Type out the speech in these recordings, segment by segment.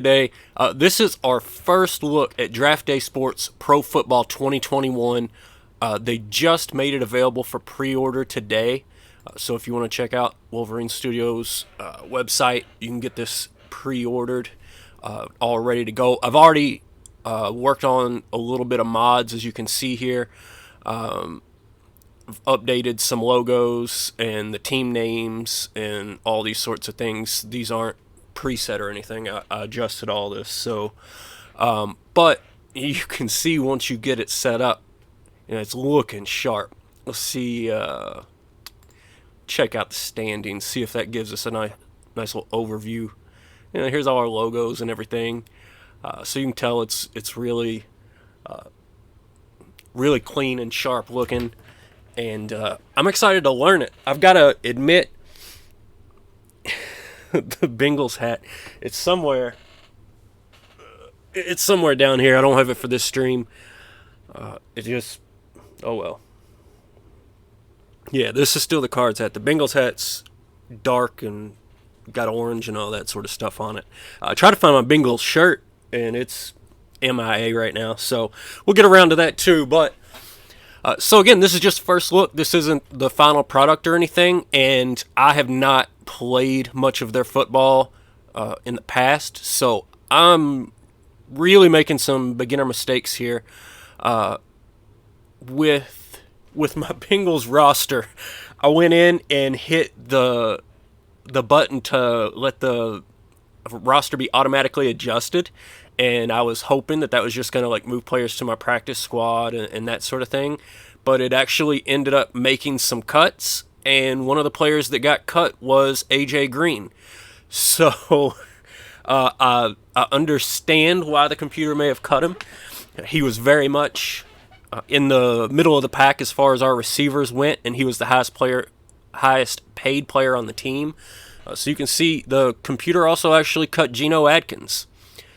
Day. This is our first look at Draft Day Sports Pro Football 2021. They just made it available for pre-order today. So if you want to check out Wolverine Studios' website, you can get this pre-ordered, all ready to go. I've already worked on a little bit of mods, as you can see here. I've updated some logos and the team names and all these sorts of things. These aren't preset or anything. I adjusted all this. So, but you can see once you get it set up, it's looking sharp. Let's see, check out the standings, see if that gives us a nice little overview. Here's all our logos and everything. So you can tell it's really, really clean and sharp looking. And I'm excited to learn it. I've got to admit, the Bengals hat, it's somewhere down here. I don't have it for this stream. It just, oh well. Yeah, this is still the Cards hat. The Bengals hat's dark and got orange and all that sort of stuff on it. I tried to find my Bengals shirt, and it's MIA right now. So we'll get around to that too. But so again, this is just first look. This isn't the final product or anything, and I have not played much of their football in the past, so I'm really making some beginner mistakes here with my Bengals roster. I went in and hit the button to let the roster be automatically adjusted, and I was hoping that was just going to like move players to my practice squad and that sort of thing, but it actually ended up making some cuts, and one of the players that got cut was AJ Green. So I understand why the computer may have cut him. He was very much in the middle of the pack as far as our receivers went, and he was the highest paid player on the team. So you can see the computer also actually cut Geno Atkins.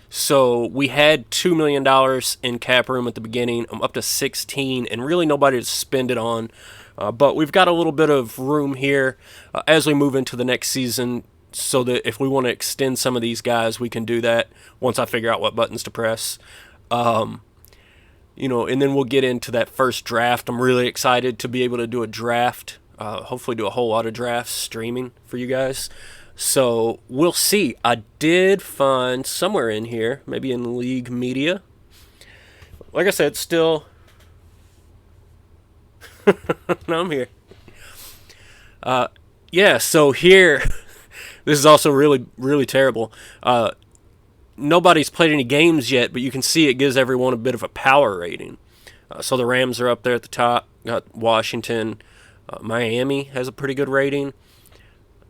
So we had $2 million in cap room at the beginning. I'm up to 16, and really nobody to spend it on. But we've got a little bit of room here as we move into the next season, so that if we want to extend some of these guys, we can do that once I figure out what buttons to press. And then we'll get into that first draft. I'm really excited to be able to do a draft, hopefully do a whole lot of drafts streaming for you guys. So we'll see. I did find somewhere in here, maybe in League Media. Like I said, still... no, I'm here. Yeah, so here, this is also really, really terrible. Nobody's played any games yet, but you can see it gives everyone a bit of a power rating. So the Rams are up there at the top. Got Washington. Miami has a pretty good rating.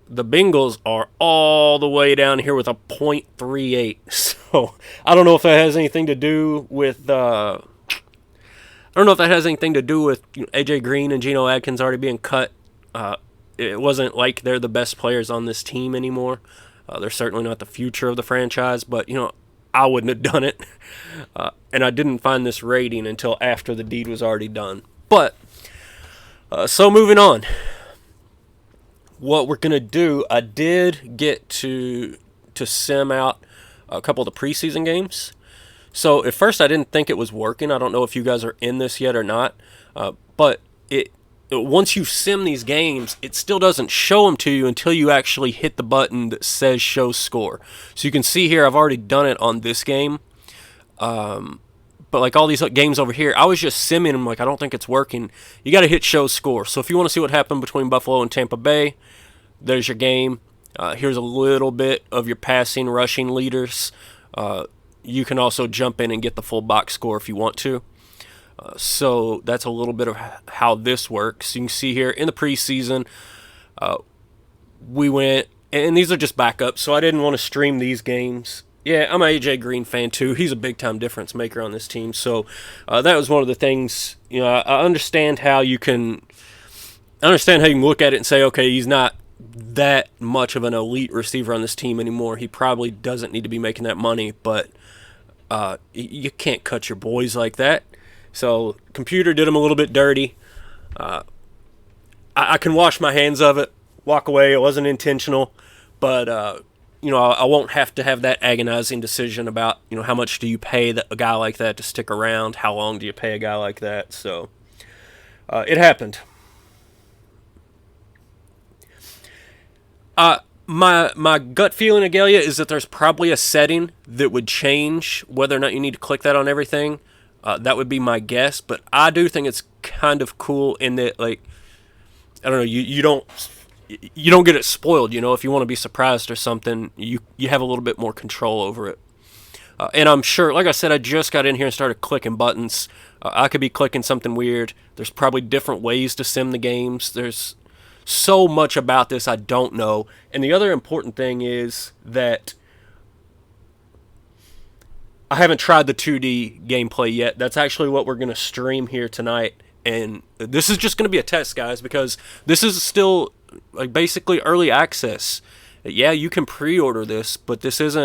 The Bengals are all the way down here with a .38. So I don't know if that has anything to do with... AJ Green and Geno Atkins already being cut. It wasn't like they're the best players on this team anymore. They're certainly not the future of the franchise, but, I wouldn't have done it. And I didn't find this rating until after the deed was already done. But, so moving on. What we're going to do, I did get to sim out a couple of the preseason games. So at first I didn't think it was working. I don't know if you guys are in this yet or not. But once you sim these games, it still doesn't show them to you until you actually hit the button that says show score. So you can see here I've already done it on this game. But like all these games over here, I was just simming them like I don't think it's working. You got to hit show score. So if you want to see what happened between Buffalo and Tampa Bay, there's your game. Here's a little bit of your passing, rushing leaders. You can also jump in and get the full box score if you want to. So that's a little bit of how this works. You can see here in the preseason, we went, and these are just backups, so I didn't want to stream these games. Yeah, I'm an AJ Green fan too. He's a big-time difference maker on this team. So that was one of the things, I understand how you can look at it and say, okay, he's not that much of an elite receiver on this team anymore. He probably doesn't need to be making that money, but you can't cut your boys like that. So computer did him a little bit dirty. I can wash my hands of it, walk away. It wasn't intentional, but I won't have to have that agonizing decision about, how much do you pay a guy like that to stick around? How long do you pay a guy like that? So it happened. My gut feeling, Agelia, is that there's probably a setting that would change whether or not you need to click that on everything. That would be my guess, but I do think it's kind of cool in that, like, I don't know, you don't get it spoiled. If you want to be surprised or something, you have a little bit more control over it. And I'm sure, like I said, I just got in here and started clicking buttons. I could be clicking something weird. There's probably different ways to sim the games. There's so much about this I don't know. And the other important thing is that I haven't tried the 2D gameplay yet. That's actually what we're going to stream here tonight. And this is just going to be a test, guys, because this is still like basically early access. Yeah, you can pre-order this, but this is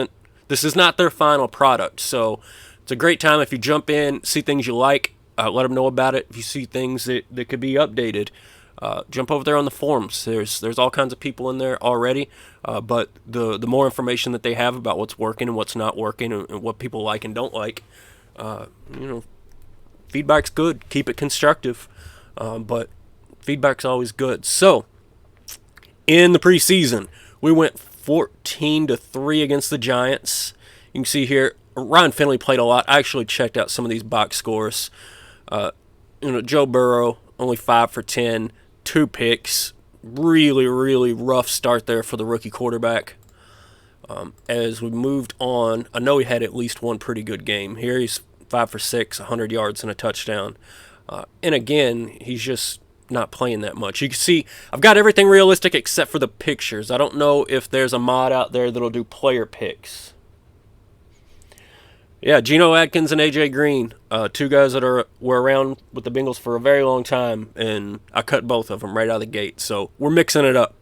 not their final product. So it's a great time if you jump in, see things you like, let them know about it. If you see things that could be updated, jump over there on the forums. There's all kinds of people in there already, but the more information that they have about what's working and what's not working and what people like and don't like, feedback's good. Keep it constructive, but feedback's always good. So in the preseason, we went 14-3 against the Giants. You can see here, Ryan Finley played a lot. I actually checked out some of these box scores. Joe Burrow, only 5 for 10, 2 picks. Really, really rough start there for the rookie quarterback. As we moved on, I know he had at least one pretty good game. Here he's 5 for 6, 100 yards and a touchdown. And again, he's just not playing that much. You can see I've got everything realistic except for the pictures. I don't know if there's a mod out there that'll do player picks. Yeah, Geno Atkins and AJ Green, 2 guys that were around with the Bengals for a very long time, and I cut both of them right out of the gate. So we're mixing it up.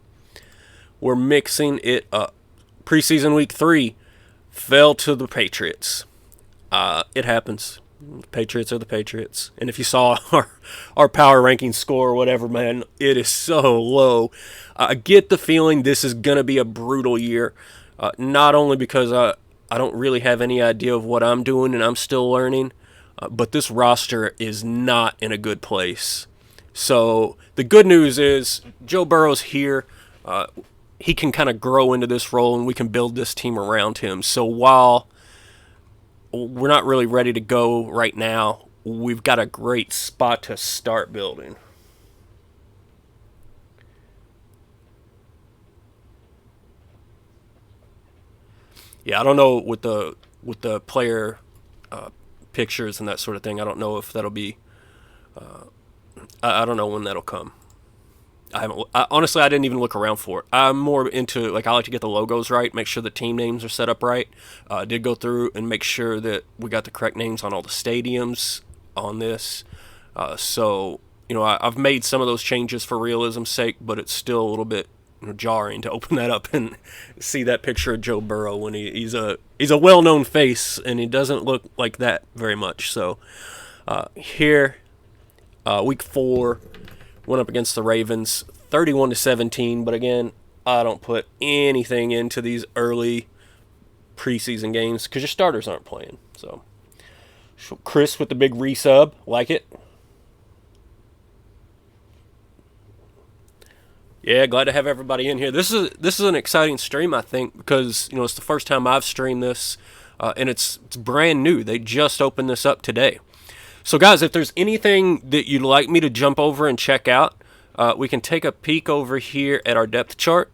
Preseason week 3 fell to the Patriots. It happens. The Patriots are the Patriots. And if you saw our power ranking score or whatever, man, it is so low. I get the feeling this is going to be a brutal year. Not only because I don't really have any idea of what I'm doing and I'm still learning, but this roster is not in a good place. So the good news is Joe Burrow's here. He can kind of grow into this role and we can build this team around him. So while we're not really ready to go right now, we've got a great spot to start building. Yeah, I don't know with the player pictures and that sort of thing. I don't know if that'll be. I don't know when that'll come. Honestly, I didn't even look around for it. I'm more into, like, I like to get the logos right, make sure the team names are set up right. I did go through and make sure that we got the correct names on all the stadiums on this. So I've made some of those changes for realism's sake, but it's still a little bit jarring to open that up and see that picture of Joe Burrow when he's a well-known face and he doesn't look like that very much. So here, week 4. Went up against the Ravens, 31-17. But again, I don't put anything into these early preseason games because your starters aren't playing. So Chris with the big resub, like it. Yeah, glad to have everybody in here. This is an exciting stream, I think, because it's the first time I've streamed this, and it's brand new. They just opened this up today. So, guys, if there's anything that you'd like me to jump over and check out, we can take a peek over here at our depth chart.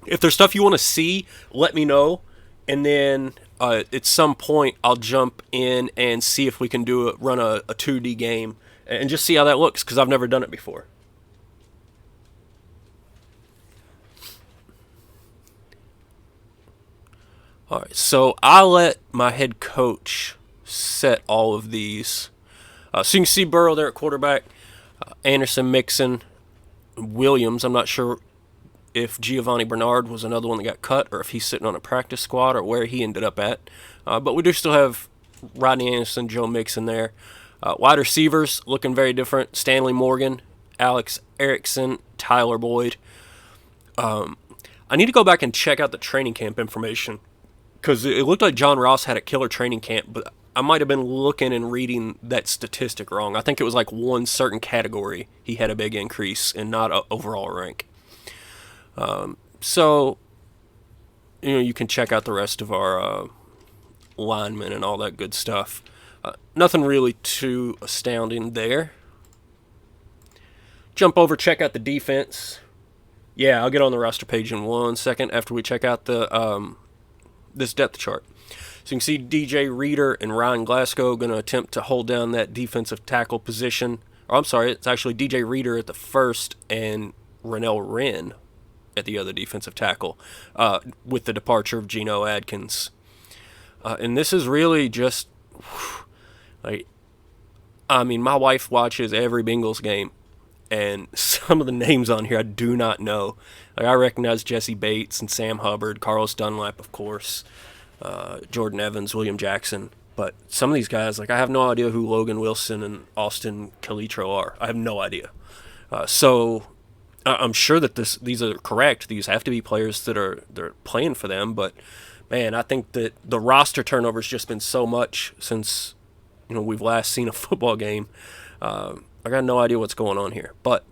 If there's stuff you want to see, let me know. And then at some point, I'll jump in and see if we can run a 2D game and just see how that looks, because I've never done it before. All right, so I let my head coach set all of these. So you can see Burrow there at quarterback, Anderson, Mixon, Williams. I'm not sure if Giovanni Bernard was another one that got cut or if he's sitting on a practice squad or where he ended up at. But we do still have Rodney Anderson, Joe Mixon there. Wide receivers looking very different. Stanley Morgan, Alex Erickson, Tyler Boyd. I need to go back and check out the training camp information because it looked like John Ross had a killer training camp, but I might have been looking and reading that statistic wrong. I think it was like one certain category he had a big increase and not a overall rank. So, you can check out the rest of our linemen and all that good stuff. Nothing really too astounding there. Jump over, check out the defense. Yeah, I'll get on the roster page in 1 second after we check out the this depth chart. So you can see DJ Reader and Ryan Glasgow going to attempt to hold down that defensive tackle position. Or I'm sorry, it's actually DJ Reader at the first and Rennell Wren at the other defensive tackle with the departure of Geno Adkins. And this is really just, my wife watches every Bengals game, and some of the names on here I do not know. I recognize Jesse Bates and Sam Hubbard, Carlos Dunlap, of course, Jordan Evans, William Jackson. But some of these guys, I have no idea who Logan Wilson and Austin Calitro are. I have no idea. So I'm sure that these are correct. These have to be players they're playing for them. But man, I think that the roster turnover has just been so much since we've last seen a football game. I got no idea what's going on here, but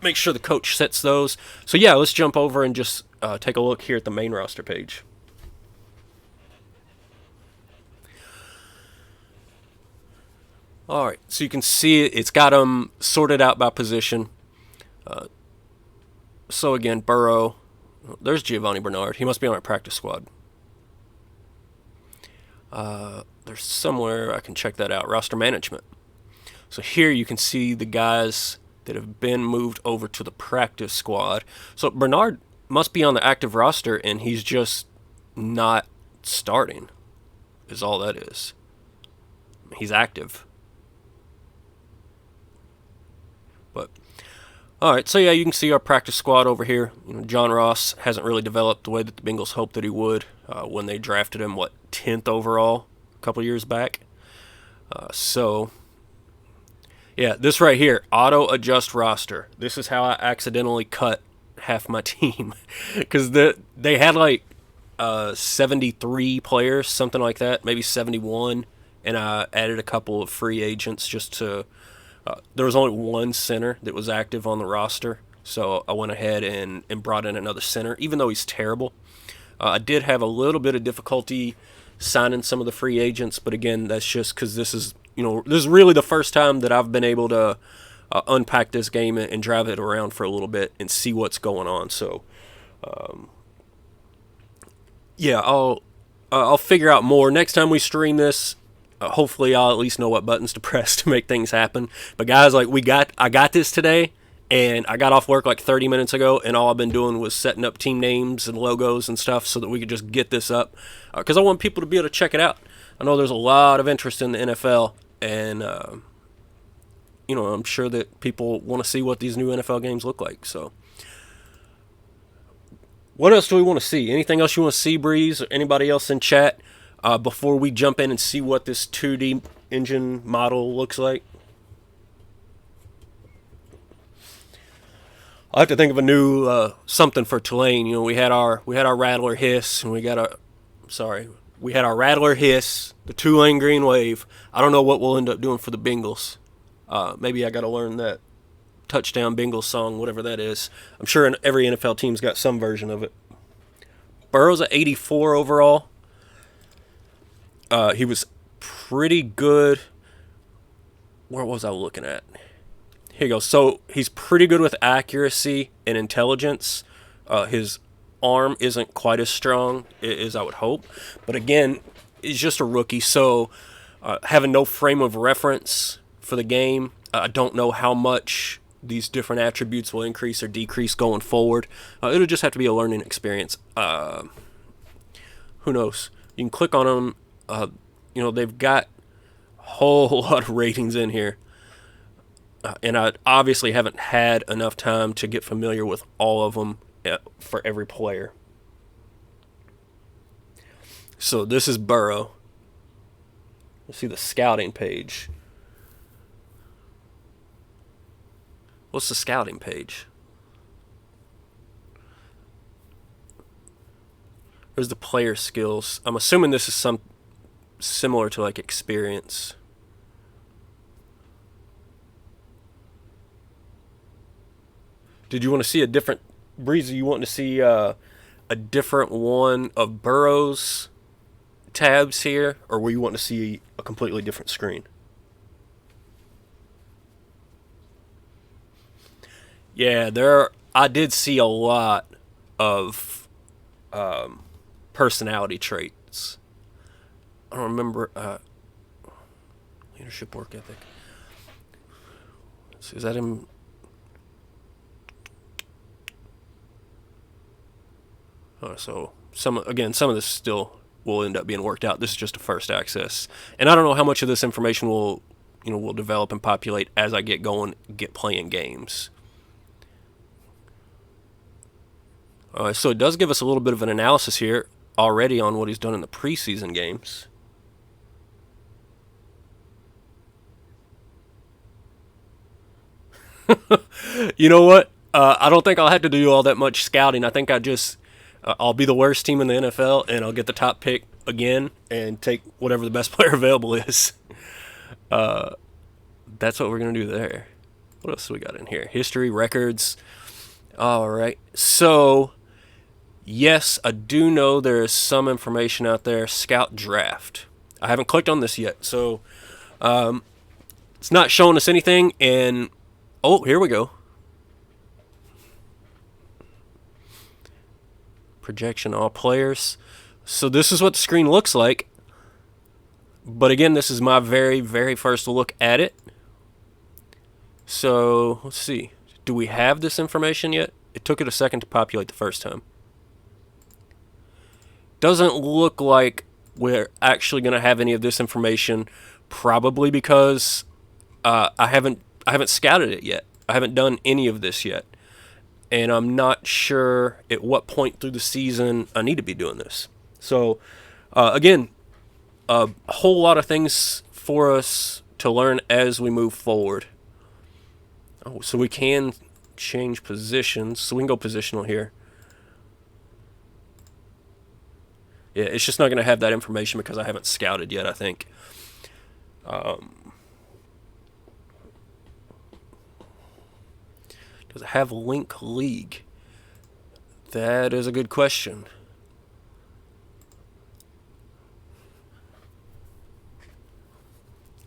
make sure the coach sets those. So yeah, let's jump over and just take a look here at the main roster page. All right, so you can see it's got them sorted out by position. So again, Burrow. There's Giovanni Bernard. He must be on our practice squad. There's somewhere I can check that out. Roster management. So here you can see the guys that have been moved over to the practice squad. So Bernard must be on the active roster, and he's just not starting, is all that is. He's active. But, all right, so yeah, you can see our practice squad over here. John Ross hasn't really developed the way that the Bengals hoped that he would when they drafted him, 10th overall a couple years back. Yeah, this right here, auto adjust roster. This is how I accidentally cut half my team because they had 73 players, something like that, maybe 71, and I added a couple of free agents just to. There was only one center that was active on the roster, so I went ahead and brought in another center, even though he's terrible. I did have a little bit of difficulty signing some of the free agents, but again, that's just because this is really the first time that I've been able to unpack this game and drive it around for a little bit and see what's going on. So, yeah, I'll figure out more next time we stream this. Hopefully, I'll at least know what buttons to press to make things happen. But guys, I got this today, and I got off work 30 minutes ago, and all I've been doing was setting up team names and logos and stuff so that we could just get this up because I want people to be able to check it out. I know there's a lot of interest in the NFL, and I'm sure that people want to see what these new NFL games look like. So, what else do we want to see? Anything else you want to see, Breeze, or anybody else in chat? Before we jump in and see what this 2D engine model looks like. I'll have to think of a new something for Tulane. We had our Rattler Hiss, and we had our Rattler Hiss, the Tulane Green Wave. I don't know what we'll end up doing for the Bengals. Maybe I got to learn that touchdown Bengals song, whatever that is. I'm sure every NFL team's got some version of it. Burrow's at 84 overall. He was pretty good. Where was I looking at? Here you go. So he's pretty good with accuracy and intelligence. His arm isn't quite as strong as I would hope. But again, he's just a rookie. So having no frame of reference for the game, I don't know how much these different attributes will increase or decrease going forward. It'll just have to be a learning experience. Who knows? You can click on them. They've got a whole lot of ratings in here. And I obviously haven't had enough time to get familiar with all of them for every player. So this is Burrow. Let's see the scouting page. What's the scouting page? Where's the player skills? I'm assuming this is some similar to like experience. Did you want to see a different Breezy? You want to see a different one of Burrow's tabs here, or were you wanting to see a completely different screen? Yeah, I did see a lot of personality traits. I don't remember leadership, work ethic. So is that him? So some of this still will end up being worked out. This is just a first access, and I don't know how much of this information will develop and populate as I get playing games. So it does give us a little bit of an analysis here already on what he's done in the preseason games. You know what? I don't think I'll have to do all that much scouting. I think I'll be the worst team in the NFL, and I'll get the top pick again and take whatever the best player available is. That's what we're going to do there. What else do we got in here? History, records. All right. So, yes, I do know there is some information out there. Scout draft. I haven't clicked on this yet, so it's not showing us anything. And, oh, here we go. Projection all players. So this is what the screen looks like. But again, this is my very, very first look at it. So let's see. Do we have this information yet? It took it a second to populate the first time. Doesn't look like we're actually going to have any of this information. Probably because I haven't scouted it yet. I haven't done any of this yet. And I'm not sure at what point through the season I need to be doing this. So, again, a whole lot of things for us to learn as we move forward. Oh, so we can change positions. So we can go positional here. Yeah, it's just not going to have that information because I haven't scouted yet, I think. Does it have link league? That is a good question.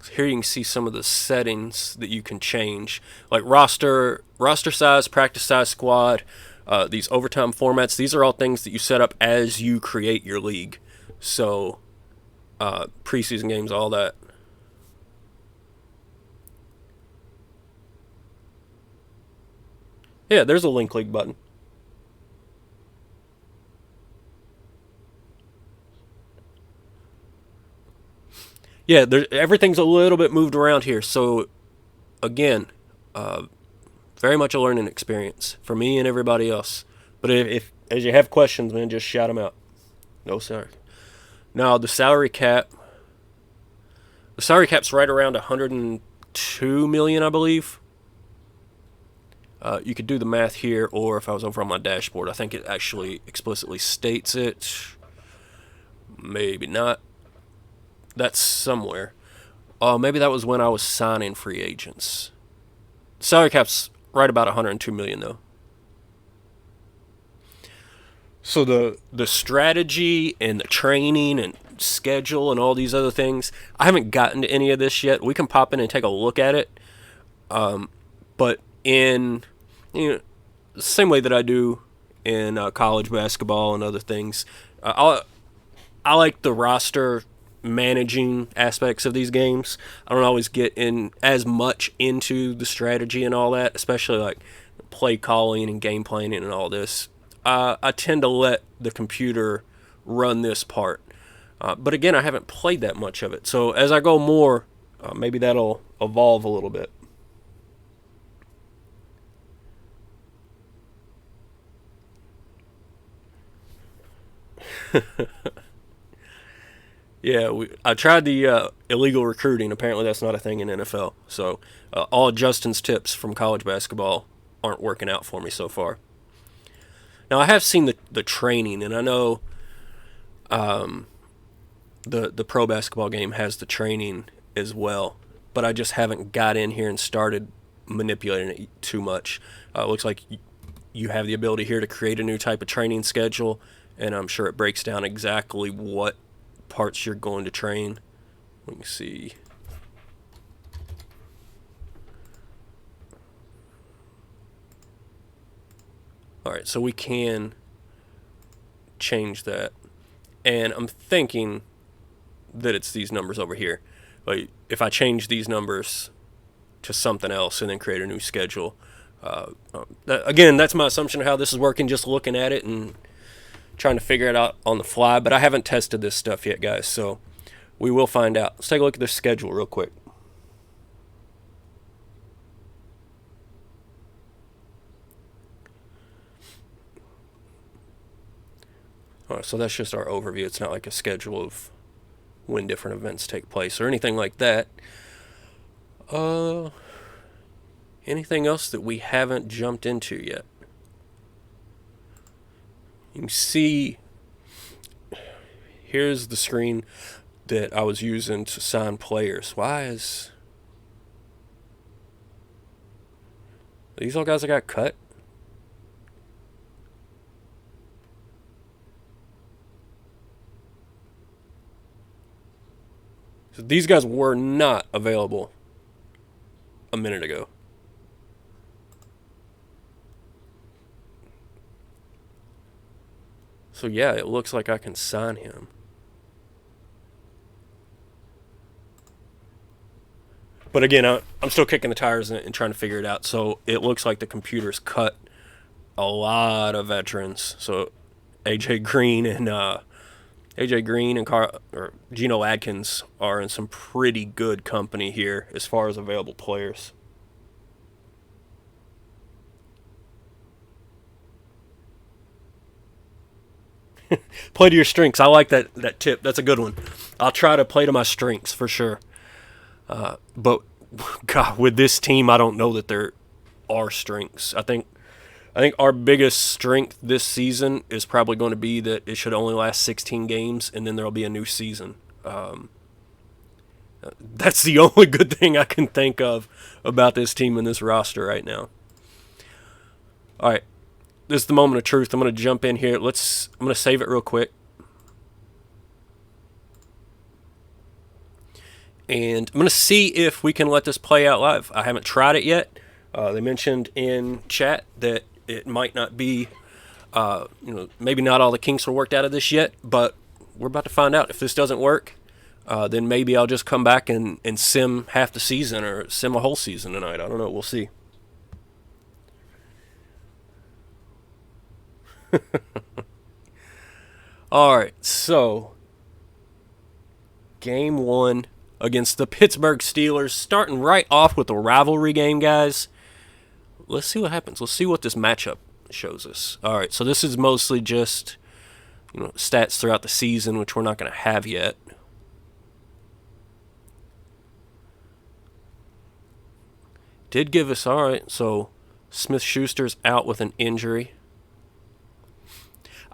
So here you can see some of the settings that you can change, like roster size, practice size, squad, these overtime formats. These are all things that you set up as you create your league. So preseason games, all that. Yeah, there's a link league button. Yeah, everything's a little bit moved around here. So, again, very much a learning experience for me and everybody else. But if as you have questions, man, just shout them out. No, sorry. Now, the salary cap's right around 102 million, I believe. You could do the math here, or if I was over on my dashboard, I think it actually explicitly states it. Maybe not. That's somewhere. Maybe that was when I was signing free agents. Salary cap's right about 102 million, though. So the strategy and the training and schedule and all these other things, I haven't gotten to any of this yet. We can pop in and take a look at it. But in the same way that I do in college basketball and other things, I like the roster managing aspects of these games. I don't always get in as much into the strategy and all that, especially like play calling and game planning and all this. I tend to let the computer run this part. But again, I haven't played that much of it. So as I go more, maybe that'll evolve a little bit. Yeah, I tried the illegal recruiting. Apparently that's not a thing in NFL. So all Justin's tips from college basketball aren't working out for me so far. Now, I have seen the training, and I know the pro basketball game has the training as well, but I just haven't got in here and started manipulating it too much. It looks like you have the ability here to create a new type of training schedule, and I'm sure it breaks down exactly what parts you're going to train. Let me see. All right, so we can change that, and I'm thinking that it's these numbers over here. Like, if I change these numbers to something else and then create a new schedule, again, that's my assumption of how this is working, just looking at it and trying to figure it out on the fly, but I haven't tested this stuff yet, guys, so we will find out. Let's take a look at this schedule real quick. All right, so that's just our overview. It's not like a schedule of when different events take place or anything like that. Anything else that we haven't jumped into yet? You can see here's the screen that I was using to sign players. Why is these all guys that got cut? So these guys were not available a minute ago. So yeah, it looks like I can sign him. But again, I'm still kicking the tires and trying to figure it out. So it looks like the computer's cut a lot of veterans. So AJ Green and Geno Atkins are in some pretty good company here as far as available players. Play to your strengths. I like that tip. That's a good one. I'll try to play to my strengths for sure. But God, with this team, I don't know that there are strengths. I think our biggest strength this season is probably going to be that it should only last 16 games, and then there'll be a new season. That's the only good thing I can think of about this team and this roster right now. All right, this is the moment of truth. I'm going to jump in here. I'm going to save it real quick. And I'm going to see if we can let this play out live. I haven't tried it yet. They mentioned in chat that it might not be, maybe not all the kinks are worked out of this yet, but we're about to find out. If this doesn't work, then maybe I'll just come back and sim half the season or sim a whole season tonight. I don't know. We'll see. All right, so game 1 against the Pittsburgh Steelers, starting right off with a rivalry game, guys. Let's see what happens. Let's see what this matchup shows us. All right, so this is mostly just stats throughout the season, which we're not going to have yet. Did give us, all right, so Smith-Schuster's out with an injury.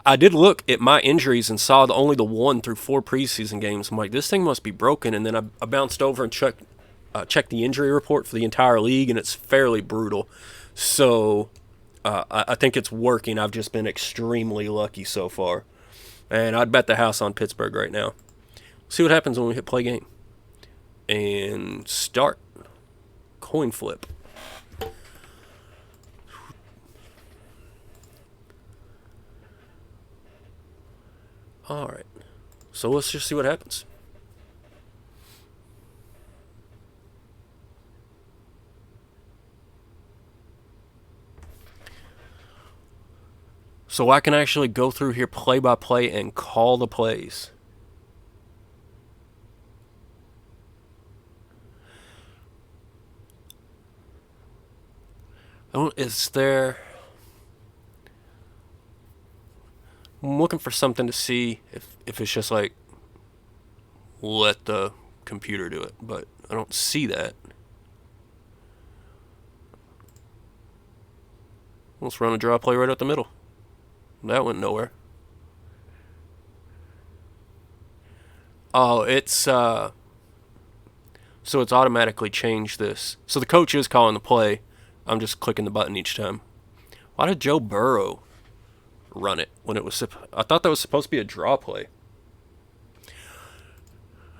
I did look at my injuries and saw only the 1 through 4 preseason games. I'm like, this thing must be broken. And then I bounced over and checked the injury report for the entire league, and it's fairly brutal. So I think it's working. I've just been extremely lucky so far. And I'd bet the house on Pittsburgh right now. See what happens when we hit play game. And start. Coin flip. All right, so let's just see what happens. So I can actually go through here play by play and call the plays. Is there... I'm looking for something to see if it's just like let the computer do it, but I don't see that. Let's run a draw play right up the middle. That went nowhere. Oh, so it's automatically changed this. So the coach is calling the play. I'm just clicking the button each time. Why did Joe Burrow run it when it was... I thought that was supposed to be a draw play.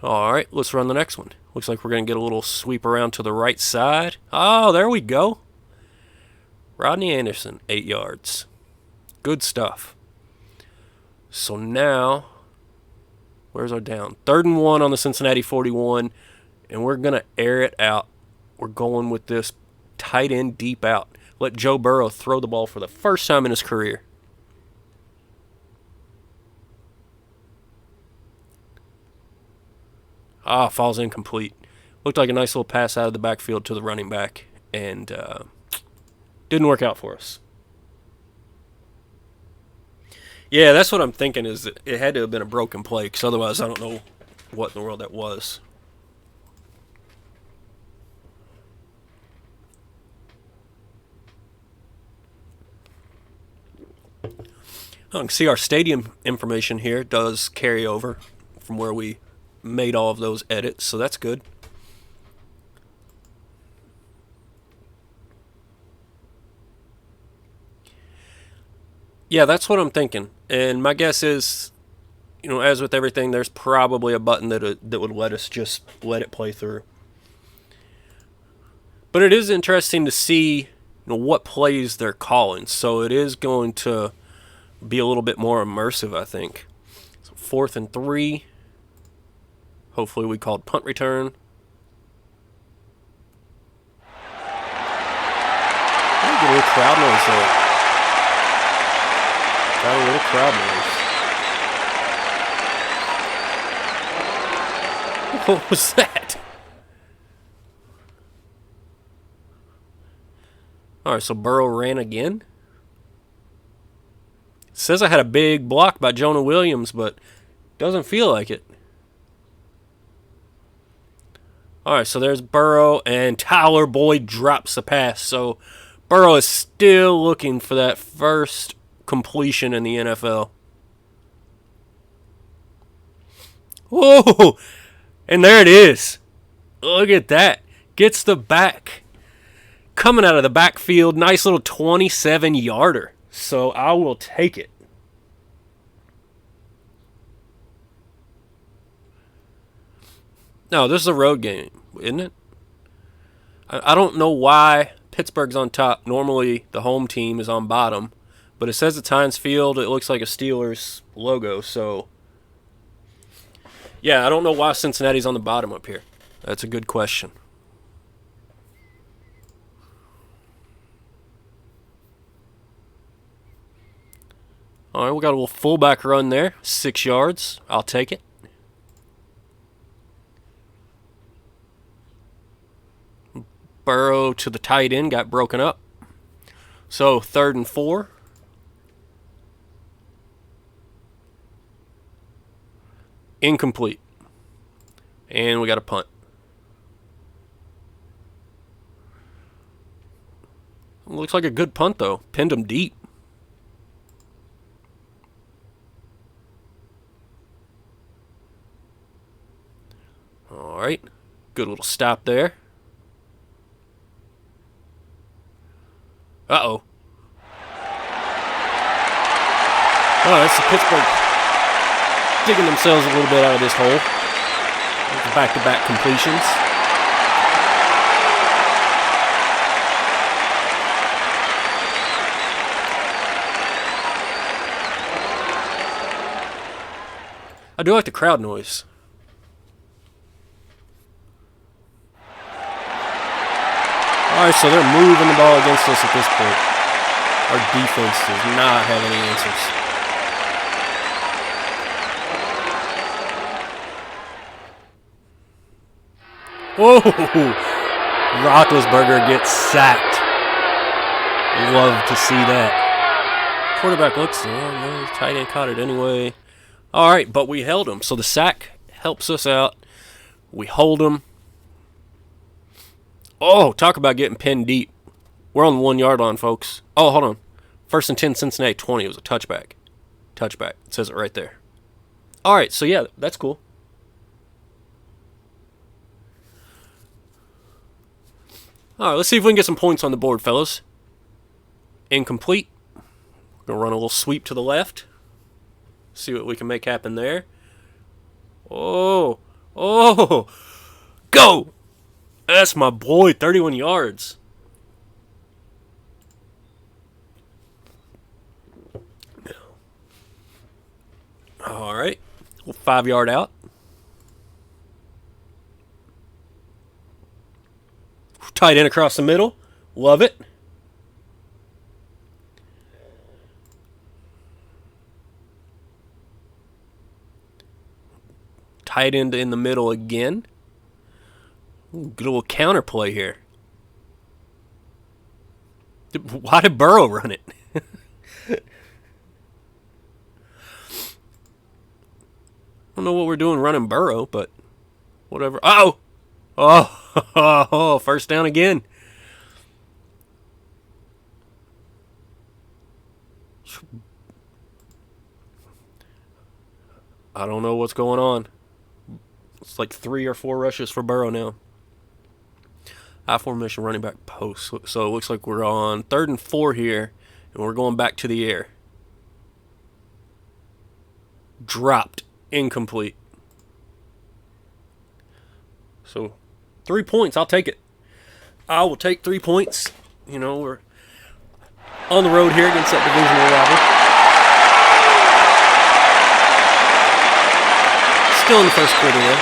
All right, let's run the next one. Looks like we're going to get a little sweep around to the right side. Oh, there we go. Rodney Anderson, 8 yards. Good stuff. So now, where's our down? 3rd and 1 on the Cincinnati 41, and we're going to air it out. We're going with this tight end deep out. Let Joe Burrow throw the ball for the first time in his career. Falls incomplete. Looked like a nice little pass out of the backfield to the running back, and didn't work out for us. Yeah, that's what I'm thinking, is that it had to have been a broken play, because otherwise I don't know what in the world that was. I can see our stadium information here does carry over from where we made all of those edits, so that's good. Yeah, that's what I'm thinking. And my guess is, as with everything, there's probably a button that would let us just let it play through. But it is interesting to see, what plays they're calling. So it is going to be a little bit more immersive, I think. So 4th and 3. Hopefully we called punt return. Get a little crowd noise there. Got a little crowd noise. What was that? Alright, so Burrow ran again. It says I had a big block by Jonah Williams, but doesn't feel like it. Alright, so there's Burrow, and Tyler Boyd drops the pass. So Burrow is still looking for that first completion in the NFL. Whoa! And there it is. Look at that. Gets the back. Coming out of the backfield. Nice little 27-yarder. So I will take it. No, this is a road game, isn't it? I don't know why Pittsburgh's on top. Normally the home team is on bottom. But it says it's Heinz Field. It looks like a Steelers logo. So, yeah, I don't know why Cincinnati's on the bottom up here. That's a good question. All right, we got a little fullback run there. 6 yards. I'll take it. Burrow to the tight end got broken up. So 3rd and 4. Incomplete. And we got a punt. Looks like a good punt, though. Pinned him deep. All right. Good little stop there. Uh-oh. Oh, that's the Pittsburgh digging themselves a little bit out of this hole. Back-to-back completions. I do like the crowd noise. Alright, so they're moving the ball against us at this point. Our defense does not have any answers. Whoa! Roethlisberger gets sacked. Love to see that. Quarterback looks, no, tight end caught it anyway. All right, but we held him. So the sack helps us out. We hold him. Oh, talk about getting pinned deep. We're on the 1 yard line, folks. Oh, hold on. 1st and 10, Cincinnati 20. It was a touchback. Touchback. It says it right there. All right, so yeah, that's cool. All right, let's see if we can get some points on the board, fellas. Incomplete. We're going to run a little sweep to the left. See what we can make happen there. Oh, go! That's my boy, 31 yards. All right, 5-yard out. Tight end across the middle. Love it. Tight end in the middle again. Ooh, good little counter play here. Why did Burrow run it? I don't know what we're doing running Burrow, but whatever. Oh, first down again. I don't know what's going on. It's like 3 or 4 rushes for Burrow now. I formation running back post. So it looks like we're on 3rd and 4 here, and we're going back to the air. Dropped. Incomplete. So 3 points. I'll take it. I will take 3 points. You know, we're on the road here against that divisional rival. Still in the first quarter, though.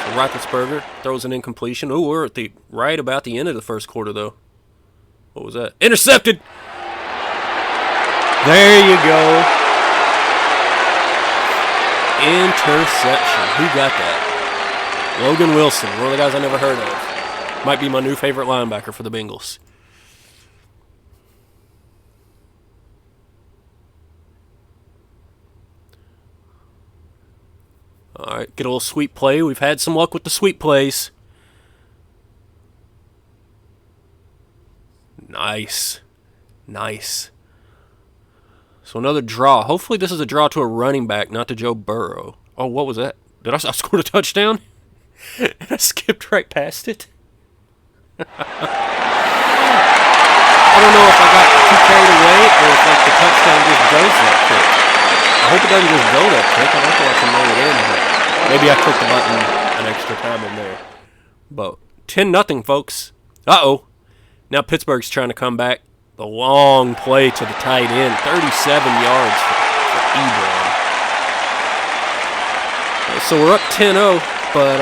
So Roethlisberger throws an incompletion. Oh, we're at the right about the end of the first quarter, though. What was that? Intercepted! There you go. Interception. Who got that? Logan Wilson, one of the guys I never heard of. Might be my new favorite linebacker for the Bengals. All right, get a little sweep play. We've had some luck with the sweep plays. Nice. So another draw. Hopefully this is a draw to a running back, not to Joe Burrow. Oh, what was that? Did I score a touchdown? And I skipped right past it. I don't know if I got too carried away or if like the touchdown just goes that quick. I hope it doesn't just go that quick. I don't think I can load it in, but maybe I clicked the button an extra time in there. But 10-0, folks. Uh-oh. Now Pittsburgh's trying to come back. The long play to the tight end. 37 yards for Ebron. So we're up 10-0, but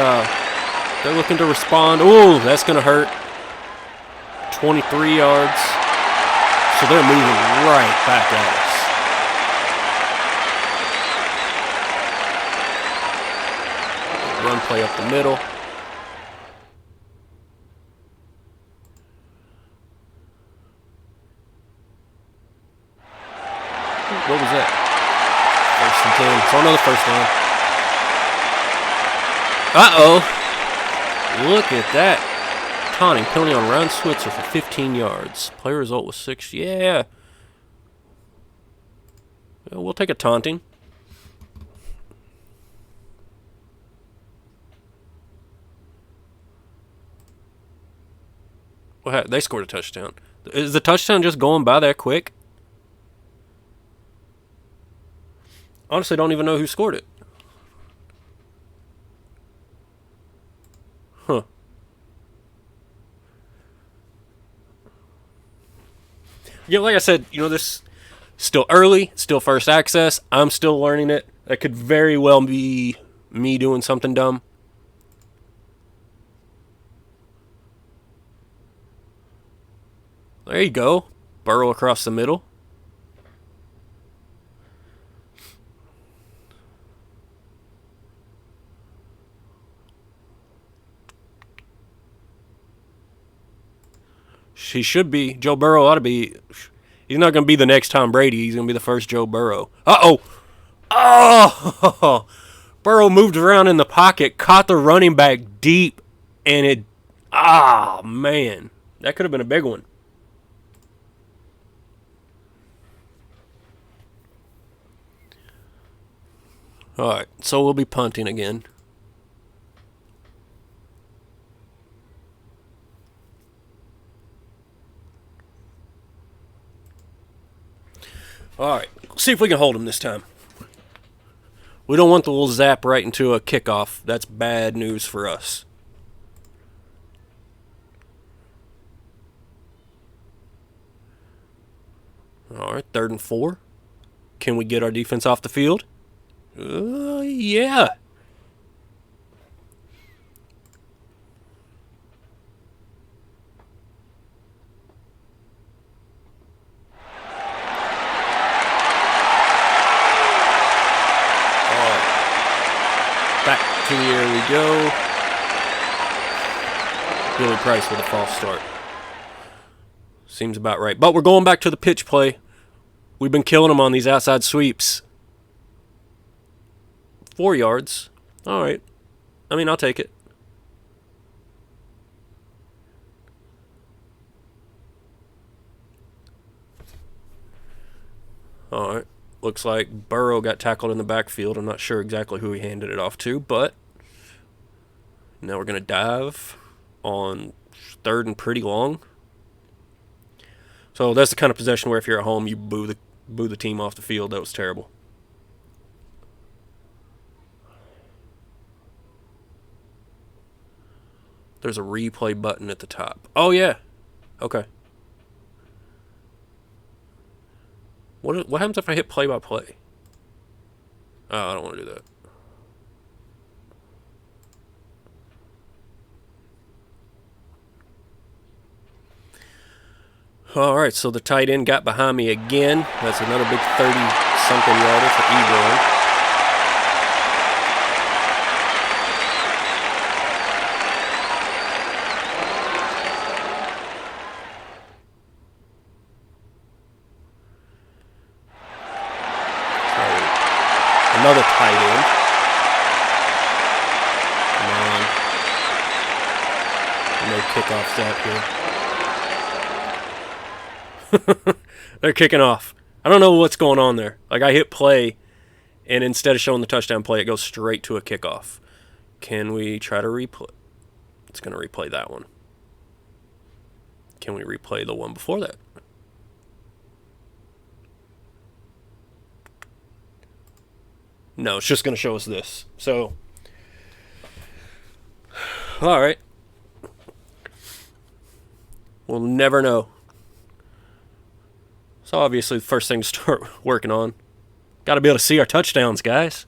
they're looking to respond. Ooh, that's going to hurt. 23 yards. So they're moving right back at us. Run play up the middle. What was that? 1st and 10. So another first down. Uh-oh. Look at that. Taunting penalty on Ryan Switzer for 15 yards. Play result was 6. Yeah. We'll take a taunting. Well, they scored a touchdown. Is the touchdown just going by that quick? Honestly, don't even know who scored it. Huh. Yeah, like I said, this still early, still first access. I'm still learning it. That could very well be me doing something dumb. There you go. Burrow across the middle. He should be. Joe Burrow ought to be. He's not going to be the next Tom Brady. He's going to be the first Joe Burrow. Uh-oh. Oh! Burrow moved around in the pocket, caught the running back deep, and it... Ah, man. That could have been a big one. All right, so we'll be punting again. All right, see if we can hold him this time. We don't want the little zap right into a kickoff. That's bad news for us. All right, 3rd and 4. Can we get our defense off the field? Yeah. Back to the air we go. Billy Price with a false start. Seems about right. But we're going back to the pitch play. We've been killing them on these outside sweeps. 4 yards. All right. I mean, I'll take it. All right. Looks like Burrow got tackled in the backfield. I'm not sure exactly who he handed it off to, but now we're going to dive on 3rd and pretty long. So that's the kind of possession where if you're at home, you boo the team off the field. That was terrible. There's a replay button at the top. Oh, yeah. Okay. What happens if I hit play-by-play? Oh, I don't want to do that. All right, so the tight end got behind me again. That's another big 30-something yarder for Ebron. Another tight end. Come on. No kickoff zap here. They're kicking off. I don't know what's going on there. Like, I hit play, and instead of showing the touchdown play, it goes straight to a kickoff. Can we try to replay? It's going to replay that one. Can we replay the one before that? No, it's just going to show us this. So, all right. We'll never know. So obviously the first thing to start working on. Got to be able to see our touchdowns, guys.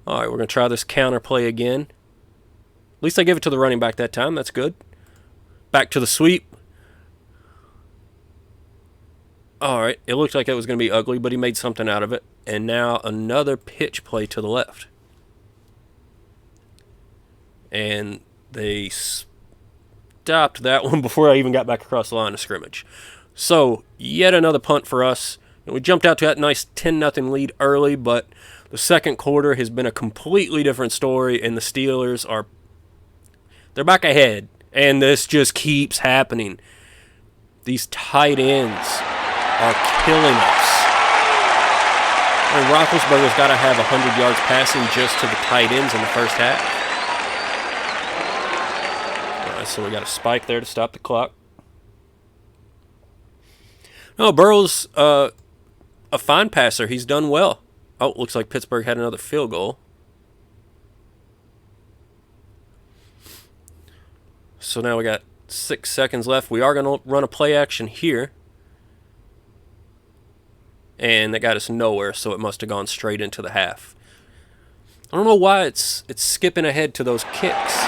All right, we're going to try this counter play again. At least I gave it to the running back that time. That's good. Back to the sweep. All right, it looked like it was going to be ugly, but he made something out of it. And now another pitch play to the left. And they stopped that one before I even got back across the line of scrimmage. So, yet another punt for us. And we jumped out to that nice 10-0 lead early, but the second quarter has been a completely different story, and the Steelers they're back ahead. And this just keeps happening. These tight ends are killing us. I mean, Roethlisberger's got to have 100 yards passing just to the tight ends in the first half. All right, so we got a spike there to stop the clock. No, Burrow's a fine passer. He's done well. Oh, looks like Pittsburgh had another field goal. So now we got 6 seconds left. We are going to run a play action here. And that got us nowhere, so it must have gone straight into the half. I don't know why it's skipping ahead to those kicks.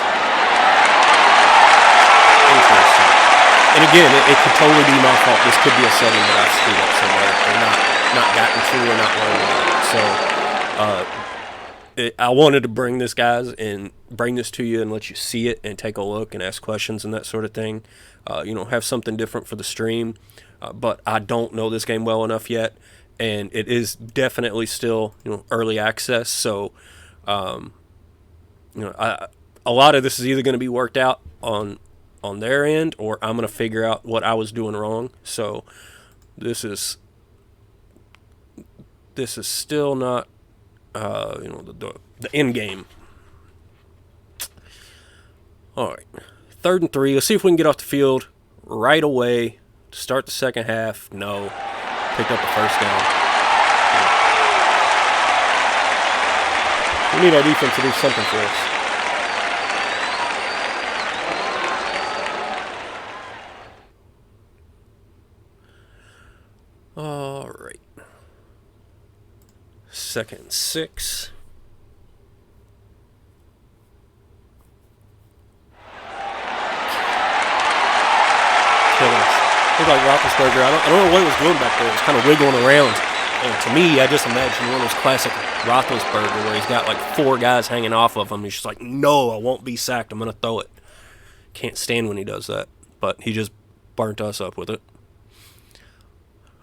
Interesting. And again, it could totally be my fault. This could be a setting that I've screwed up somewhere or not gotten to or not learned about. So I wanted to bring this, guys, and bring this to you and let you see it and take a look and ask questions and that sort of thing. Have something different for the stream. But I don't know this game well enough yet, and it is definitely still early access. So, a lot of this is either going to be worked out on their end, or I'm going to figure out what I was doing wrong. So, this is still not the end game. All right, 3rd and 3. Let's see if we can get off the field right away. Start the second half. No. picked up the first down. We need our defense to do something for us. All right. 2nd and 6. Killing us. Looked like Roethlisberger. I don't know what he was doing back there. It was kind of wiggling around. And to me, I just imagine one of those classic Roethlisberger where he's got like 4 guys hanging off of him. He's just like, no, I won't be sacked. I'm going to throw it. Can't stand when he does that. But he just burnt us up with it.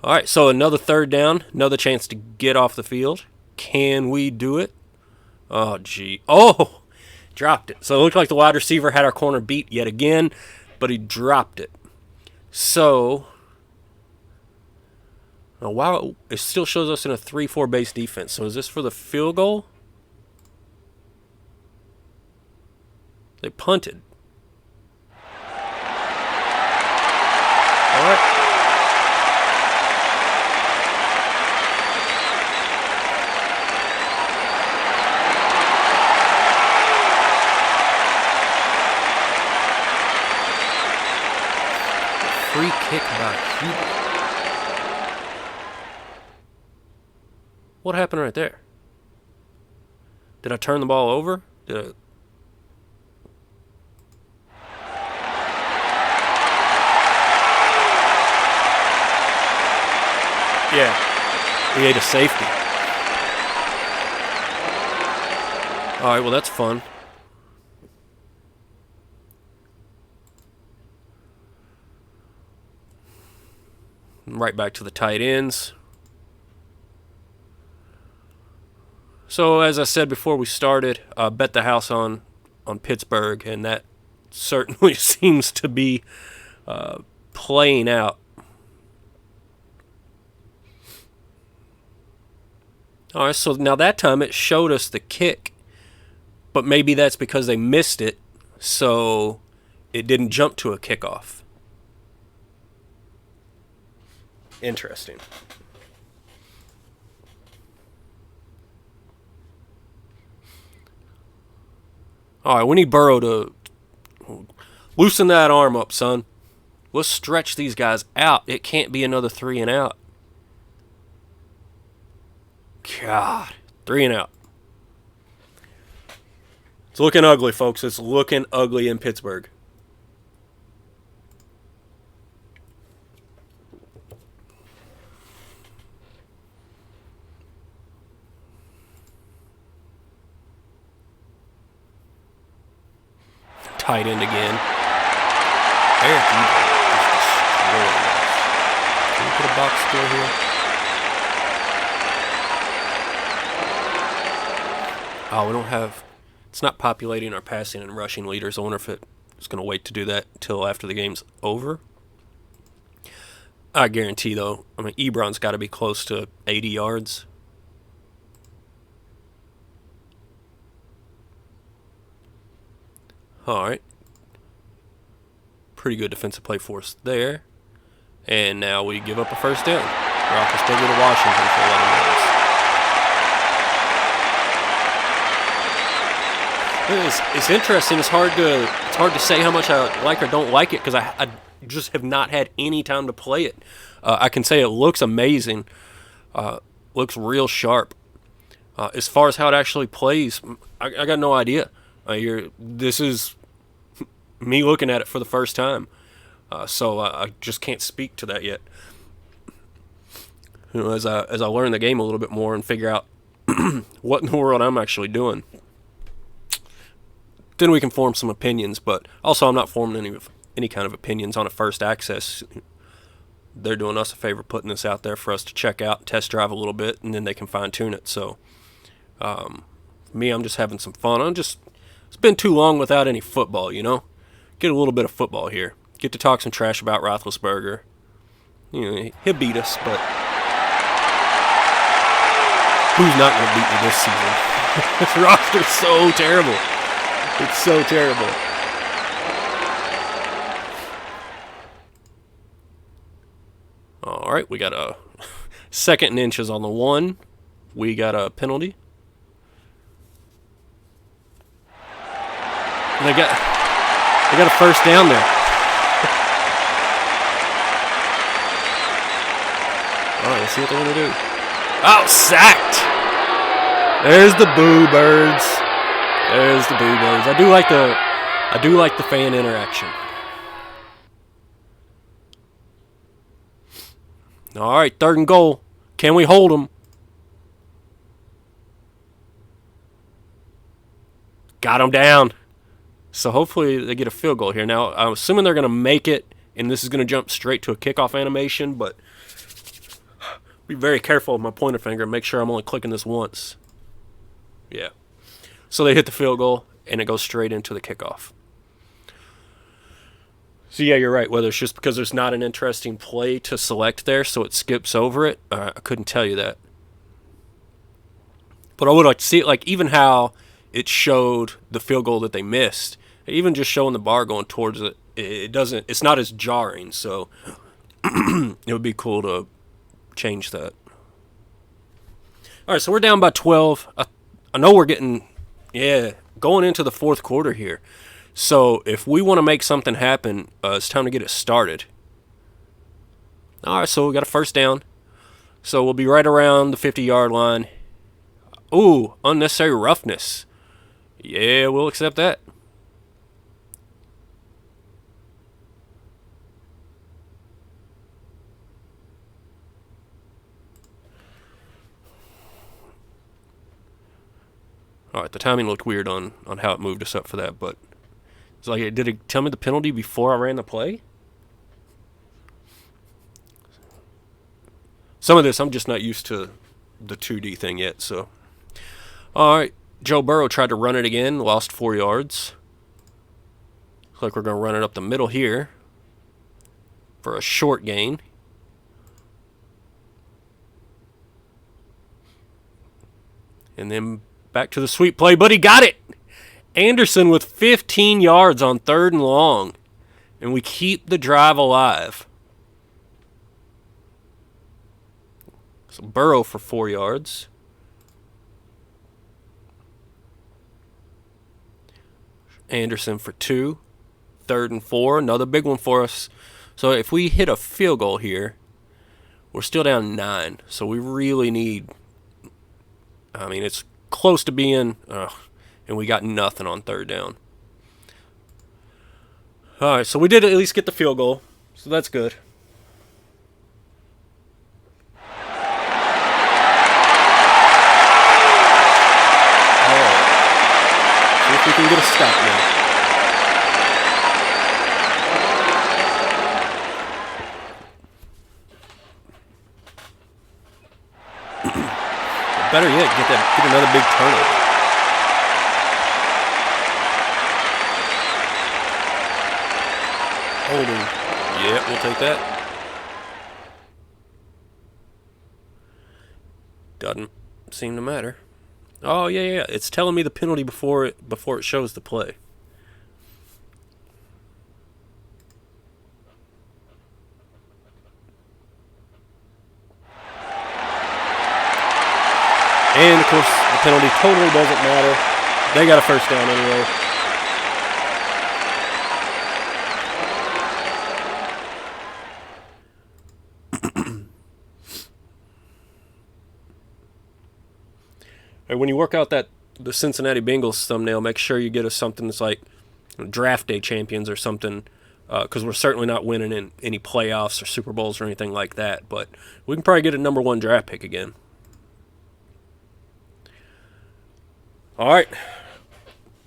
All right, so another 3rd down. Another chance to get off the field. Can we do it? Oh, gee. Oh, dropped it. So it looked like the wide receiver had our corner beat yet again, but he dropped it. So, wow, it still shows us in a 3-4 base defense. So is this for the field goal? They punted. All right. Free kick by Hubert. What happened right there? Did I turn the ball over? Yeah, we ate a safety. All right, well, that's fun. Right back to the tight ends. So as I said before we started, bet the house on Pittsburgh, and that certainly seems to be playing out. All right, so now that time it showed us the kick, but maybe that's because they missed it, so it didn't jump to a kickoff. Interesting. All right, we need Burrow to loosen that arm up, son. Let's stretch these guys out. It can't be another 3 and out. God, 3 and out. It's looking ugly, folks. It's looking ugly in Pittsburgh. Tight end again. Eric Ebron is destroying us. Can we put a box score here? Oh, we don't have... It's not populating our passing and rushing leaders. I wonder if it's going to wait to do that until after the game's over. I guarantee, though, I mean, Ebron's got to be close to 80 yards. All right. Pretty good defensive play for us there. And now we give up a first down. Roethlisberger to Washington for 11 yards. It's interesting. It's hard to say how much I like or don't like it because I just have not had any time to play it. I can say it looks amazing. Looks real sharp. As far as how it actually plays, I got no idea. This is me looking at it for the first time, so I just can't speak to that yet. As I learn the game a little bit more and figure out what in the world I'm actually doing, then we can form some opinions. But also, I'm not forming any kind of opinions on a first access. They're doing us a favor putting this out there for us to check out, test drive a little bit, and then they can fine tune it. So, me, I'm just having some fun. It's been too long without any football, Get a little bit of football here. Get to talk some trash about Roethlisberger. He'll beat us, but who's not going to beat me this season? This roster's so terrible. It's so terrible. All right, we got a 2nd and inches on the 1. We got a penalty. They got a first down there. All right, let's see what they're going to do. Oh, sacked. There's the boo birds. There's the boo birds. I do like the fan interaction. All right, 3rd and goal. Can we hold them? Got them down. So hopefully they get a field goal here. Now, I'm assuming they're going to make it, and this is going to jump straight to a kickoff animation, but be very careful with my pointer finger and make sure I'm only clicking this once. Yeah. So they hit the field goal, and it goes straight into the kickoff. So yeah, you're right. Whether it's just because there's not an interesting play to select there, so it skips over it, I couldn't tell you that. But I would like to see it, like even how it showed the field goal that they missed. Even just showing the bar going towards it, it's not as jarring. So it would be cool to change that. All right, so we're down by 12. I know we're going into the 4th quarter here. So if we want to make something happen, it's time to get it started. All right, so we got a first down. So we'll be right around the 50-yard line. Ooh, unnecessary roughness. Yeah, we'll accept that. All right, the timing looked weird on how it moved us up for that, but it's like, did it tell me the penalty before I ran the play? Some of this, I'm just not used to the 2D thing yet, so. All right, Joe Burrow tried to run it again, lost 4 yards. Looks like we're going to run it up the middle here for a short gain. And then back to the sweep play, but he got it. Anderson with 15 yards on 3rd and long. And we keep the drive alive. So Burrow for 4 yards. Anderson for 2. 3rd and 4. Another big one for us. So if we hit a field goal here, we're still down 9. So we really need... I mean, it's close to being, and we got nothing on 3rd down. All right, so we did at least get the field goal, so that's good. All right, see if we can get a stop now. Better yet, get another big turnover. Holding. Yeah, we'll take that. Doesn't seem to matter. Oh yeah. It's telling me the penalty before it shows the play. And, of course, the penalty totally doesn't matter. They got a first down anyway. And when you work out the Cincinnati Bengals thumbnail, make sure you get us something that's like draft day champions or something, because we're certainly not winning in any playoffs or Super Bowls or anything like that. But we can probably get a number 1 draft pick again. All right,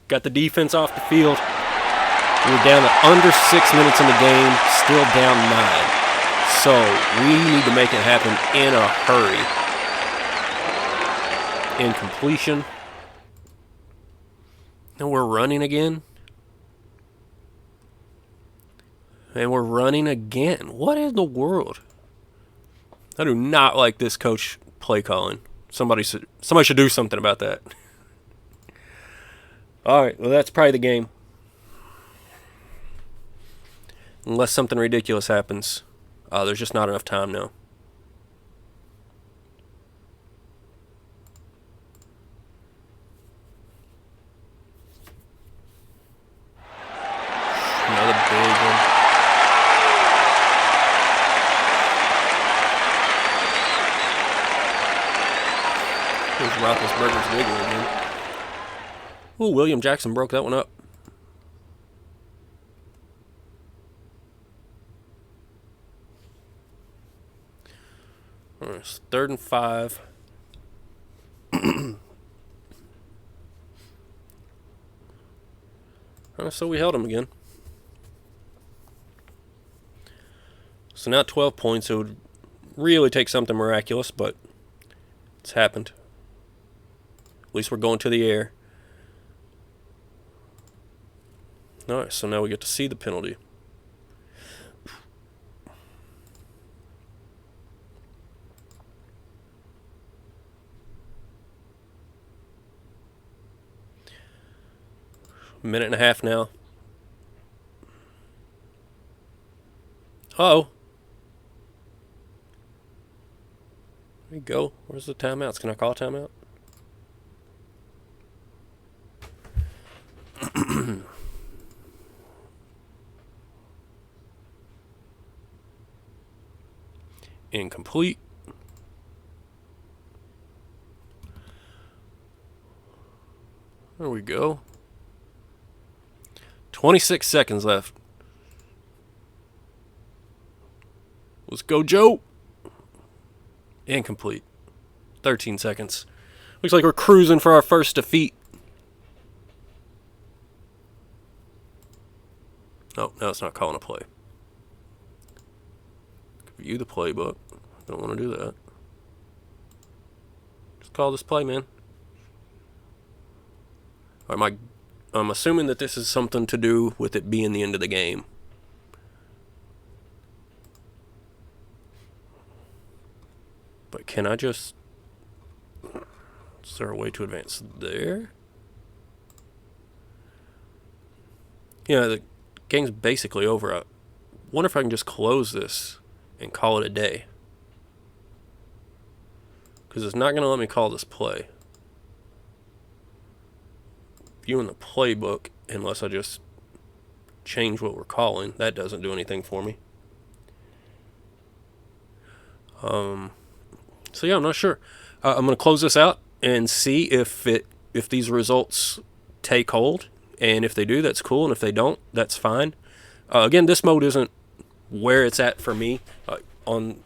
got the defense off the field. We're down to under 6 minutes in the game, still down 9. So we need to make it happen in a hurry. Incompletion. And we're running again. And we're running again. What in the world? I do not like this coach play calling. Somebody should do something about that. All right, well, that's probably the game. Unless something ridiculous happens. There's just not enough time now. Here's Roethlisberger's wiggle again. Ooh, William Jackson broke that one up. All right, it's 3rd and 5. So we held him again. So now 12 points. It would really take something miraculous, but it's happened. At least we're going to the air. All right, so now we get to see the penalty. Minute and a half now. Uh-oh. There you go. Where's the timeouts? Can I call a timeout? Incomplete. There we go. 26 seconds left. Let's go, Joe. Incomplete. 13 seconds. Looks like we're cruising for our first defeat. Oh, no, it's not calling a play. View the playbook. Don't want to do that. Just call this play, man. All right, I'm assuming that this is something to do with it being the end of the game. But can I just... Is there a way to advance there? Yeah, the game's basically over. I wonder if I can just close this and call it a day. Because it's not going to let me call this play. Viewing the playbook, unless I just change what we're calling. That doesn't do anything for me. So yeah, I'm not sure. I'm going to close this out and see if these results take hold. And if they do, that's cool. And if they don't, that's fine. Again, this mode isn't where it's at for me on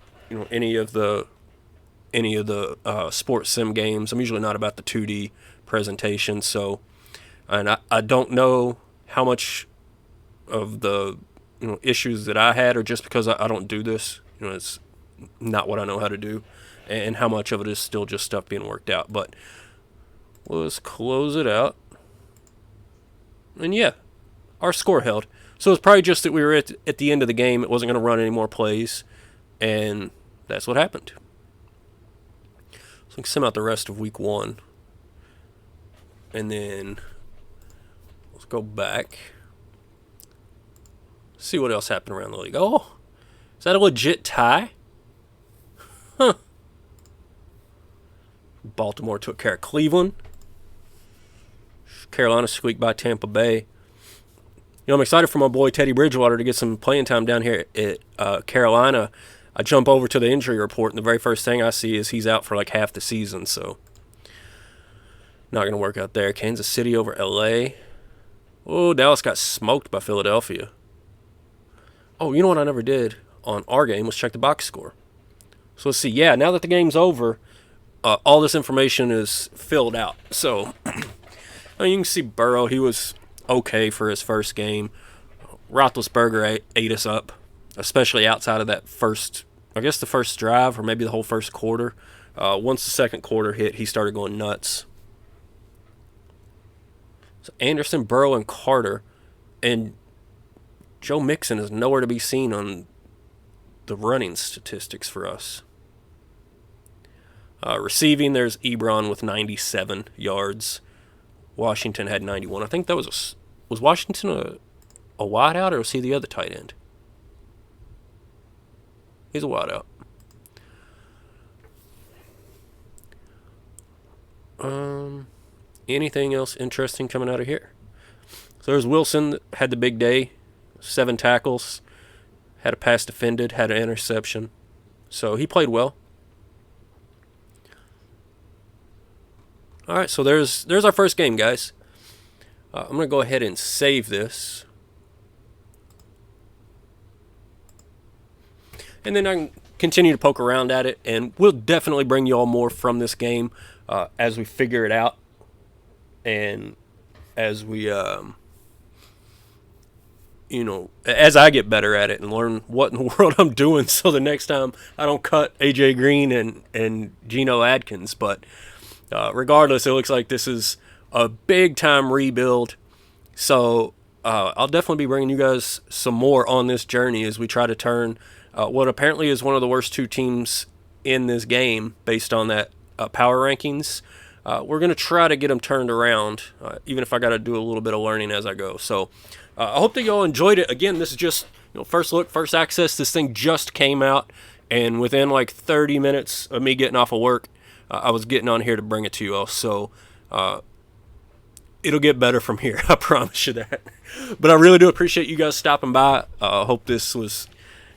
any of the sports sim games. I'm usually not about the 2D presentation, so and I don't know how much of the issues that I had are just because I don't do this. It's not what I know how to do, and how much of it is still just stuff being worked out. But let's close it out. And yeah, our score held. So it's probably just that we were at the end of the game. It wasn't going to run any more plays, and that's what happened. So we can sim out the rest of week 1. And then let's go back. See what else happened around the league. Oh, is that a legit tie? Huh. Baltimore took care of Cleveland. Carolina squeaked by Tampa Bay. I'm excited for my boy Teddy Bridgewater to get some playing time down here at Carolina. I jump over to the injury report, and the very first thing I see is he's out for like half the season, so not going to work out there. Kansas City over L.A. Oh, Dallas got smoked by Philadelphia. Oh, you know what I never did on our game was check the box score. So let's see. Yeah, now that the game's over, all this information is filled out. So you can see Burrow, he was okay for his first game. Roethlisberger ate us up, especially outside of that first, I guess the first drive or maybe the whole first quarter. Once the second quarter hit, he started going nuts. So Anderson, Burrow, and Carter, and Joe Mixon is nowhere to be seen on the running statistics for us. Receiving, there's Ebron with 97 yards. Washington had 91. I think that was Washington a wideout, or was he the other tight end? He's a wideout. Anything else interesting coming out of here? So there's Wilson that had the big day, 7 tackles, had a pass defended, had an interception. So he played well. All right, so there's our first game, guys. I'm going to go ahead and save this. And then I can continue to poke around at it, and we'll definitely bring you all more from this game as we figure it out and as we, as I get better at it and learn what in the world I'm doing, so the next time I don't cut AJ Green and Geno Atkins. But regardless, it looks like this is a big-time rebuild. So I'll definitely be bringing you guys some more on this journey as we try to turn what apparently is one of the worst two teams in this game based on that power rankings. We're going to try to get them turned around, even if I got to do a little bit of learning as I go. So I hope that you all enjoyed it. Again, this is just first look, first access. This thing just came out, and within like 30 minutes of me getting off of work, I was getting on here to bring it to you all. So it'll get better from here. I promise you that. But I really do appreciate you guys stopping by. I hope this was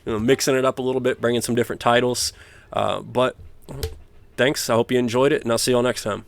mixing it up a little bit, bringing some different titles. But thanks. I hope you enjoyed it, and I'll see you all next time.